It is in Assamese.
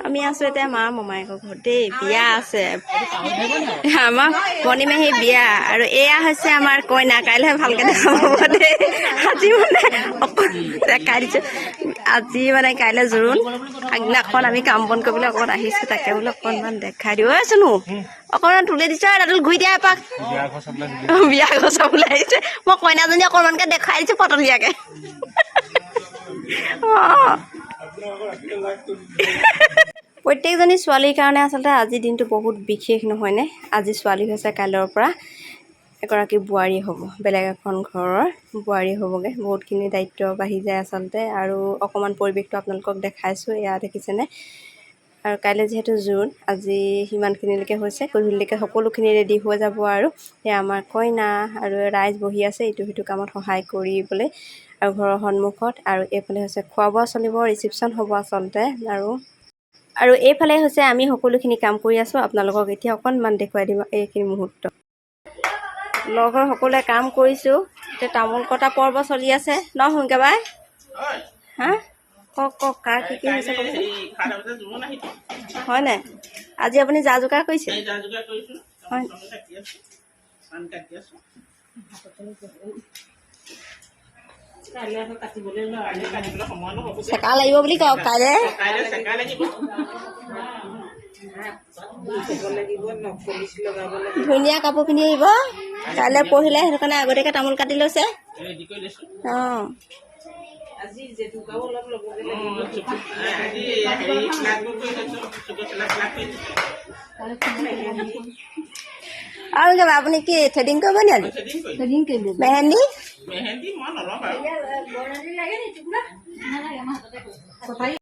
আমি আছো এতিয়া মা মমায়েকৰ ঘৰত দেই বিয়া আছে আমাৰ মণিমাহী বিয়া আৰু এয়া হৈছে আমাৰ কইনা কাইলৈ ভালকে দেখা পাব দেই আজি মানে দেখাই দিছো আজি মানে কাইলৈ জোৰোণ আগদিনাখন আমি কাম বন কৰিবলৈ অকণমান আহিছো তাকে বোলো অকণমান দেখাই দিওঁ ঐ চুনু অকণমান তুলি দিছো দাদুল ঘূৰি দিয়া এপাক বিয়া ঘৰ চাবলৈ আহিছে মই কইনাজনী অকণমানকে দেখাই দিছো পতলীয়াকে প্ৰত্যেকজনী ছোৱালীৰ কাৰণে আচলতে আজিৰ দিনটো বহুত বিশেষ নহয়নে আজি ছোৱালী হৈছে কাইলৈৰ পৰা এগৰাকী বোৱাৰী হ'ব বেলেগ এখন ঘৰৰ বোৱাৰী হ'বগৈ বহুতখিনি দায়িত্ব বাঢ়ি যায় আচলতে আৰু অকণমান পৰিৱেশটো আপোনালোকক দেখাইছোঁ এয়া দেখিছেনে আৰু কাইলৈ যিহেতু জোৰোণ আজি সিমানখিনিলৈকে হৈছে গধূলিলৈকে সকলোখিনি ৰেডি হৈ যাব আৰু সেয়া আমাৰ কইনা আৰু ৰাইজ বহি আছে ইটো সিটো কামত সহায় কৰিবলৈ আৰু ঘৰৰ সন্মুখত আৰু এইফালে হৈছে খোৱা বোৱা চলিব ৰিচিপশ্যন হ'ব আচলতে আৰু এইফালে হৈছে আমি সকলোখিনি কাম কৰি আছোঁ আপোনালোকক এতিয়া অকণমান দেখুৱাই দিম এইখিনি মুহূৰ্ত লগৰ সকলোৱে কাম কৰিছোঁ এতিয়া তামোল কটা পৰ্ব চলি আছে ন সোনকে বাই হা কওক কাৰ কি কি হৈছে হয় নাই আজি আপুনি যা যোগাৰ কৰিছে হয় চেকা লাগিব বুলি কওক কাইলৈ ধুনীয়া কাপোৰ পিন্ধি আহিব কাইলৈ পঢ়িলে সেইটো কাৰণে আগতীয়াকৈ তামোল কাটি লৈছে অঁ আৰু আপুনি কি থ্ৰেডিং কৰিব নি আজি মেহেন্দি